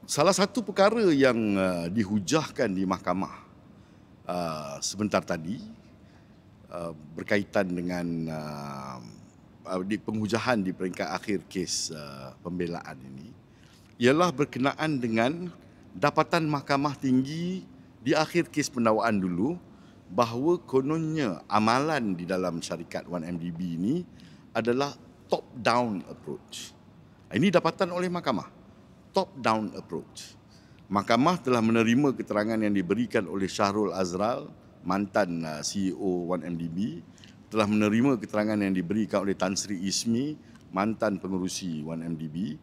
Salah satu perkara yang dihujahkan di mahkamah sebentar tadi berkaitan dengan di penghujahan di peringkat akhir kes pembelaan ini ialah berkenaan dengan dapatan Mahkamah Tinggi di akhir kes pendakwaan dulu bahawa kononnya amalan di dalam syarikat 1MDB ini adalah top down approach. Ini dapatan oleh mahkamah. Top-down approach. Mahkamah telah menerima keterangan yang diberikan oleh Syahrul Azral, mantan CEO 1MDB, telah menerima keterangan yang diberikan oleh Tan Sri Ismi, mantan pengerusi 1MDB,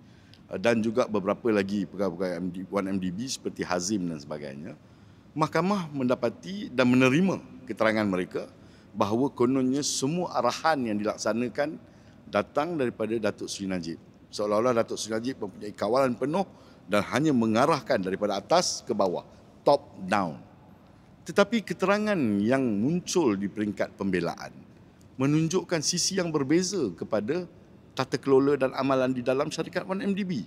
dan juga beberapa lagi pegawai 1MDB seperti Hazim dan sebagainya. Mahkamah mendapati dan menerima keterangan mereka bahawa kononnya semua arahan yang dilaksanakan datang daripada Datuk Seri Najib. Seolah-olah Datuk Seri Najib mempunyai kawalan penuh dan hanya mengarahkan daripada atas ke bawah, top down. Tetapi keterangan yang muncul di peringkat pembelaan menunjukkan sisi yang berbeza kepada tata kelola dan amalan di dalam syarikat 1MDB.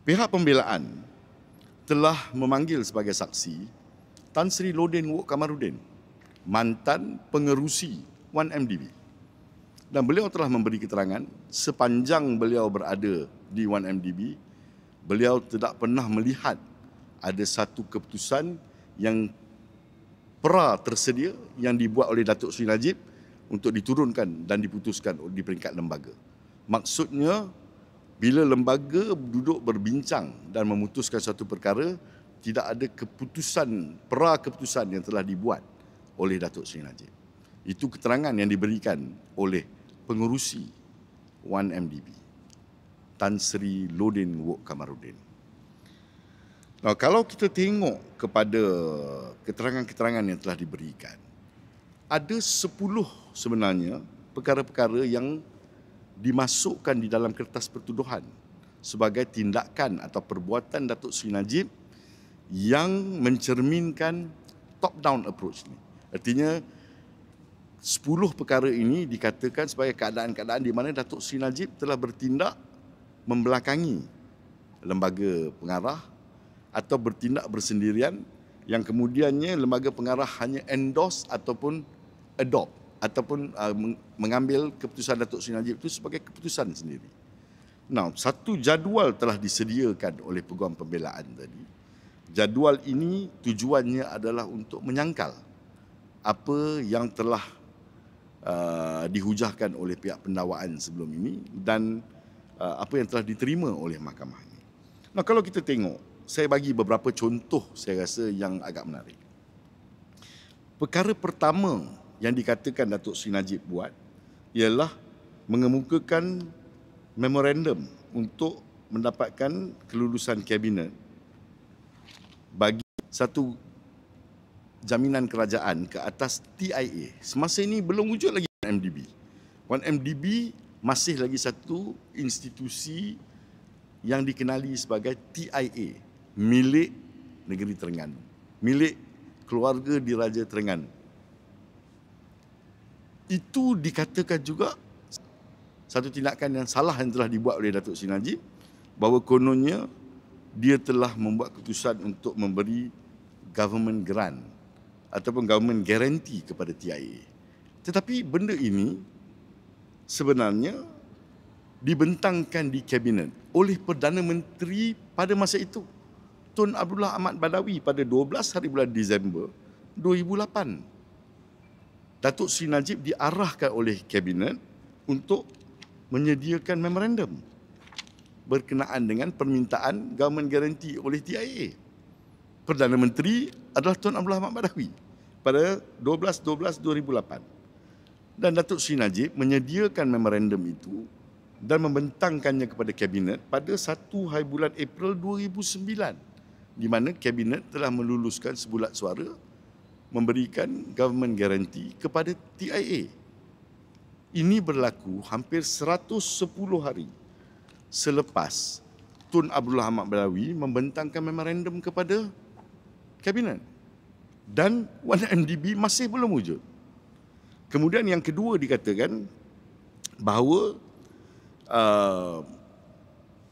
Pihak pembelaan telah memanggil sebagai saksi Tan Sri Lodin Wok Kamarudin, mantan pengerusi 1MDB. Dan beliau telah memberi keterangan sepanjang beliau berada di 1MDB, beliau tidak pernah melihat ada satu keputusan yang tersedia yang dibuat oleh Datuk Seri Najib untuk diturunkan dan diputuskan di peringkat lembaga. Maksudnya, bila lembaga duduk berbincang dan memutuskan satu perkara, tidak ada keputusan yang telah dibuat oleh Datuk Seri Najib. Itu keterangan yang diberikan oleh pengerusi 1MDB, Tan Sri Lodin Wok Kamarudin. Kalau kita tengok kepada keterangan-keterangan yang telah diberikan, ada 10 sebenarnya perkara-perkara yang dimasukkan di dalam kertas pertuduhan sebagai tindakan atau perbuatan Datuk Seri Najib yang mencerminkan top-down approach ni. Artinya, 10 perkara ini dikatakan sebagai keadaan-keadaan di mana Datuk Seri Najib telah bertindak membelakangi lembaga pengarah atau bertindak bersendirian yang kemudiannya lembaga pengarah hanya endorse ataupun adopt ataupun mengambil keputusan Datuk Seri Najib itu sebagai keputusan sendiri. Satu jadual telah disediakan oleh Peguam Pembelaan tadi. Jadual ini tujuannya adalah untuk menyangkal apa yang telah dihujahkan oleh pihak pendakwaan sebelum ini dan apa yang telah diterima oleh mahkamah ini. Kalau kita tengok, saya bagi beberapa contoh saya rasa yang agak menarik. Perkara pertama yang dikatakan Datuk Seri Najib buat ialah mengemukakan memorandum untuk mendapatkan kelulusan kabinet bagi satu jaminan kerajaan ke atas TIA. Semasa ini belum wujud lagi 1MDB. 1MDB masih lagi satu institusi yang dikenali sebagai TIA, milik negeri Terengganu, milik keluarga diraja Terengganu. Itu dikatakan juga satu tindakan yang salah yang telah dibuat oleh Datuk Seri Najib, bahawa kononnya dia telah membuat keputusan untuk memberi government grant ataupun government guarantee kepada TIA. Tetapi benda ini sebenarnya dibentangkan di Kabinet oleh Perdana Menteri pada masa itu, Tun Abdullah Ahmad Badawi, pada 12 hari bulan Disember 2008. Datuk Seri Najib diarahkan oleh Kabinet untuk menyediakan memorandum berkenaan dengan permintaan government guarantee oleh TIA. Perdana Menteri adalah Tun Abdullah Ahmad Badawi pada 12/12/2008. Dan Datuk Seri Najib menyediakan memorandum itu dan membentangkannya kepada Kabinet pada 1 hari bulan April 2009, di mana Kabinet telah meluluskan sebulat suara memberikan government guarantee kepada TIA. Ini berlaku hampir 110 hari selepas Tun Abdullah Ahmad Badawi membentangkan memorandum kepada Kabinet. Dan 1MDB masih belum wujud. Kemudian yang kedua dikatakan bahawa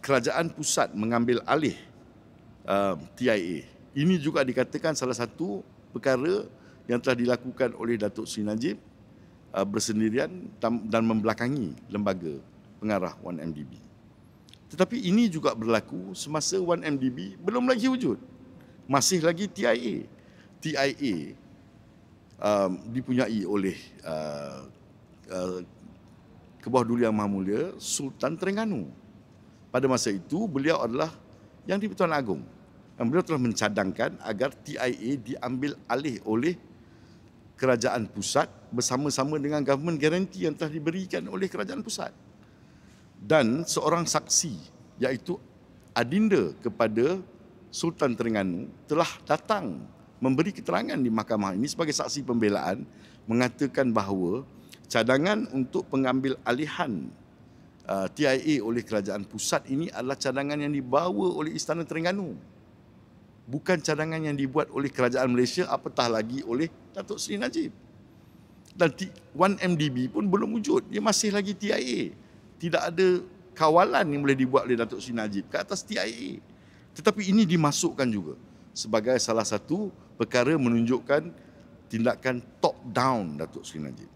kerajaan pusat mengambil alih TIA. Ini juga dikatakan salah satu perkara yang telah dilakukan oleh Datuk Seri Najib bersendirian dan membelakangi lembaga pengarah 1MDB. Tetapi ini juga berlaku semasa 1MDB belum lagi wujud. Masih lagi TIA. TIA dipunyai oleh Kebawah Duli Yang Maha Mulia Sultan Terengganu. Pada masa itu beliau adalah Yang di-Pertuan Agong. Dan beliau telah mencadangkan agar TIA diambil alih oleh kerajaan pusat bersama-sama dengan government guarantee yang telah diberikan oleh kerajaan pusat. Dan seorang saksi iaitu adinda kepada Sultan Terengganu telah datang memberi keterangan di mahkamah ini sebagai saksi pembelaan mengatakan bahawa cadangan untuk pengambil alihan TIA oleh kerajaan pusat ini adalah cadangan yang dibawa oleh Istana Terengganu. Bukan cadangan yang dibuat oleh kerajaan Malaysia, apatah lagi oleh Datuk Seri Najib. Dan 1MDB pun belum wujud, dia masih lagi TIA. Tidak ada kawalan yang boleh dibuat oleh Datuk Seri Najib ke atas TIA. Tetapi ini dimasukkan juga sebagai salah satu perkara menunjukkan tindakan top down Datuk Seri Najib.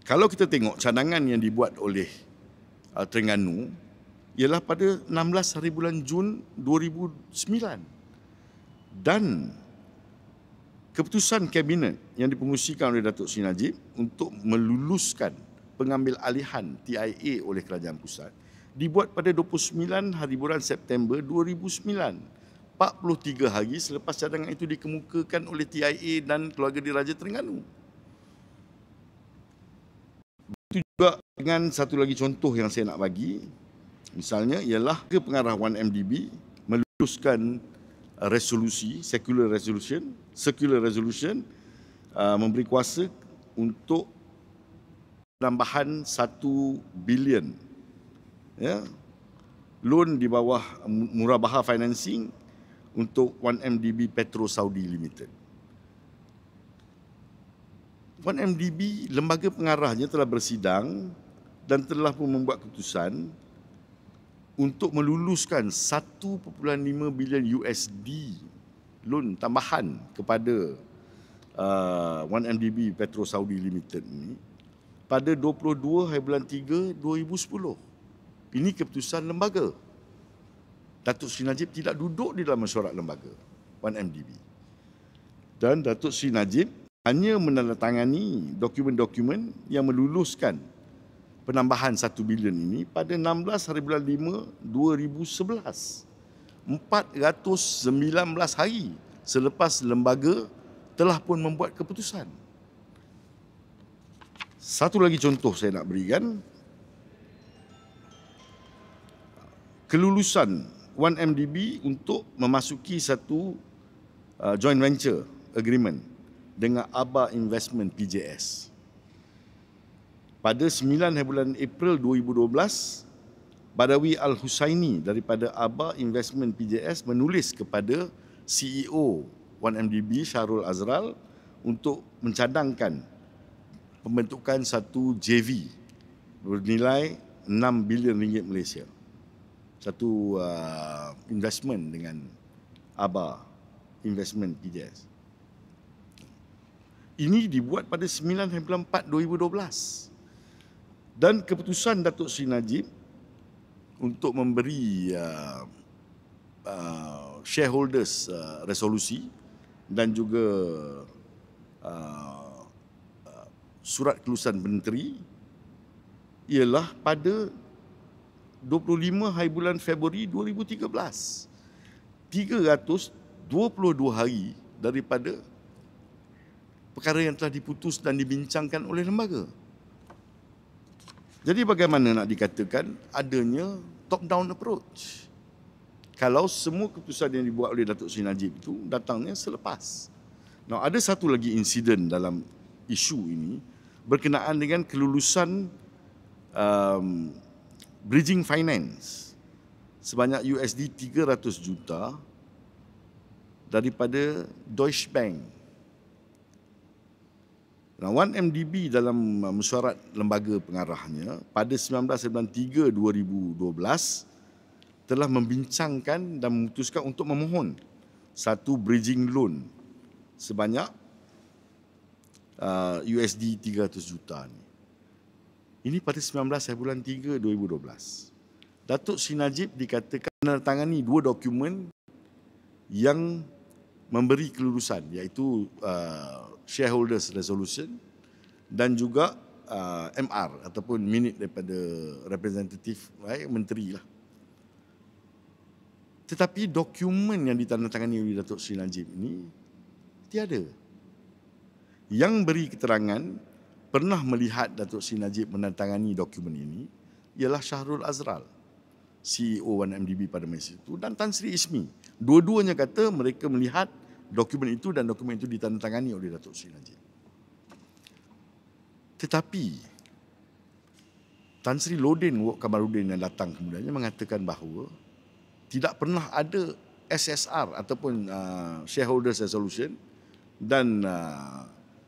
Kalau kita tengok cadangan yang dibuat oleh Terengganu ialah pada 16 hari bulan Jun 2009 dan keputusan kabinet yang dipengerusikan oleh Datuk Seri Najib untuk meluluskan pengambil alihan TIA oleh kerajaan pusat dibuat pada 29 hari bulan September 2009, 43 hari selepas cadangan itu dikemukakan oleh TIA dan keluarga Diraja Terengganu. Itu juga dengan satu lagi contoh yang saya nak bagi, misalnya ialah pengarah 1MDB meluluskan resolusi, circular resolution memberi kuasa untuk penambahan 1 bilion loan di bawah murabahah financing untuk 1MDB Petro Saudi Limited. 1MDB, lembaga pengarahnya telah bersidang dan telah pun membuat keputusan untuk meluluskan 1.5 bilion USD loan tambahan kepada 1MDB Petro Saudi Limited ini pada 22 hari bulan 3 2010. Ini keputusan lembaga. Datuk Seri Najib tidak duduk di dalam mesyuarat lembaga 1MDB. Dan Datuk Seri Najib hanya menandatangani dokumen-dokumen yang meluluskan penambahan 1 bilion ini pada 16 hari bulan 5 2011. 419 hari selepas lembaga telah pun membuat keputusan. Satu lagi contoh saya nak berikan. Kelulusan 1MDB untuk memasuki satu joint venture agreement dengan Aba Investment PJS. Pada 9 hari bulan April 2012, Badawi Al-Husaini daripada Aba Investment PJS menulis kepada CEO 1MDB Syahrul Azral untuk mencadangkan pembentukan satu JV bernilai 6 bilion ringgit Malaysia. Satu investment dengan Aba Investment PJS. Ini dibuat pada 9 hari bulan 4 2012. Dan keputusan Datuk Seri Najib untuk memberi shareholders resolusi dan juga surat kelulusan menteri ialah pada 25 hari bulan Februari 2013. 322 hari daripada perkara yang telah diputus dan dibincangkan oleh lembaga. Jadi bagaimana nak dikatakan adanya top-down approach? Kalau semua keputusan yang dibuat oleh Datuk Seri Najib itu datangnya selepas. Nah, ada satu lagi insiden dalam isu ini berkenaan dengan kelulusan bridging finance sebanyak USD 300 juta daripada Deutsche Bank. Nah, 1MDB dalam mesyuarat lembaga pengarahnya pada 19 bulan 3 2012 telah membincangkan dan memutuskan untuk memohon satu bridging loan sebanyak USD 300 juta ni. Ini pada 19 bulan 3 2012. Datuk Seri Najib dikatakan menandatangani 2 dokumen yang memberi kelulusan, iaitu Shareholders Resolution dan juga MR ataupun minute daripada representatif menteri lah. Tetapi dokumen yang ditandatangani oleh Datuk Seri Najib ini tiada. Yang beri keterangan pernah melihat Datuk Seri Najib menandatangani dokumen ini ialah Shahrul Azral, CEO 1MDB pada masa itu, dan Tan Sri Ismi. Dua-duanya kata mereka melihat dokumen itu dan dokumen itu ditandatangani oleh Datuk Seri Najib. Tetapi Tan Sri Lodin Wok Kamarudin yang datang kemudiannya mengatakan bahawa tidak pernah ada SSR ataupun Shareholders Resolution dan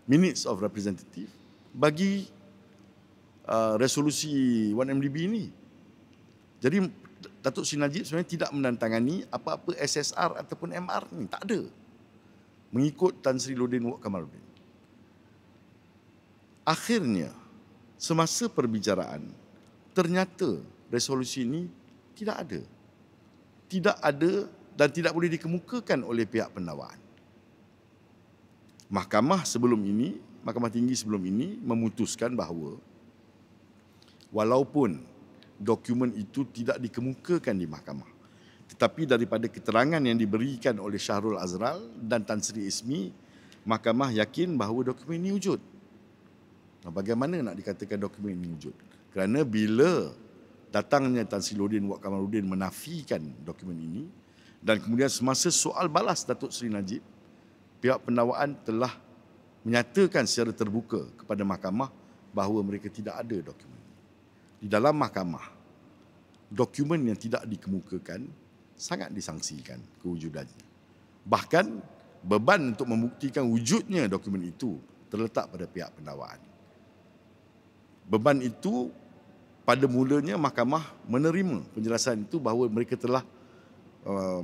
Minutes of Representative bagi resolusi 1MDB ini. Jadi Datuk Seri Najib sebenarnya tidak menandatangani apa-apa SSR ataupun MR ni, tak ada. Mengikut Tan Sri Lodin Wok Kamarudin. Akhirnya, semasa perbicaraan, ternyata resolusi ini tidak ada. Tidak ada dan tidak boleh dikemukakan oleh pihak pendakwaan. Mahkamah Tinggi sebelum ini memutuskan bahawa walaupun dokumen itu tidak dikemukakan di mahkamah, tetapi daripada keterangan yang diberikan oleh Shahrul Azral dan Tan Sri Ismi, mahkamah yakin bahawa dokumen ini wujud. Bagaimana nak dikatakan dokumen ini wujud? Kerana bila datangnya Tan Sri Lodin Wok Kamarudin menafikan dokumen ini dan kemudian semasa soal balas Datuk Seri Najib, pihak pendakwaan telah menyatakan secara terbuka kepada mahkamah bahawa mereka tidak ada dokumen ini. Di dalam mahkamah, dokumen yang tidak dikemukakan sangat disangsikan kewujudannya. Bahkan beban untuk membuktikan wujudnya dokumen itu terletak pada pihak pendakwaan. Beban itu pada mulanya mahkamah menerima penjelasan itu bahawa mereka telah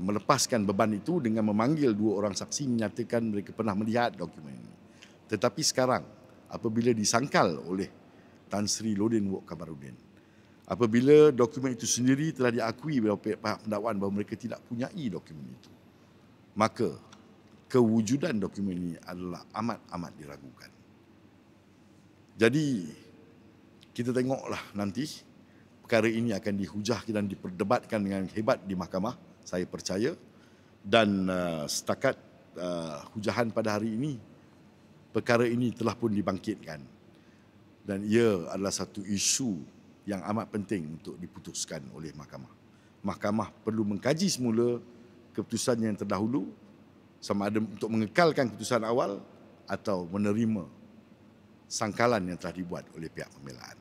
melepaskan beban itu dengan memanggil 2 orang saksi menyatakan mereka pernah melihat dokumen ini. Tetapi sekarang apabila disangkal oleh Tan Sri Lodin Wok Kamarudin, apabila dokumen itu sendiri telah diakui oleh pihak pendakwaan bahawa mereka tidak punyai dokumen itu, maka kewujudan dokumen ini adalah amat-amat diragukan. Jadi kita tengoklah nanti perkara ini akan dihujah dan diperdebatkan dengan hebat di mahkamah, saya percaya. Dan setakat hujahan pada hari ini, perkara ini telah pun dibangkitkan. Dan ia adalah satu isu yang amat penting untuk diputuskan oleh mahkamah. Mahkamah perlu mengkaji semula keputusan yang terdahulu sama ada untuk mengekalkan keputusan awal atau menerima sangkalan yang telah dibuat oleh pihak pembelaan.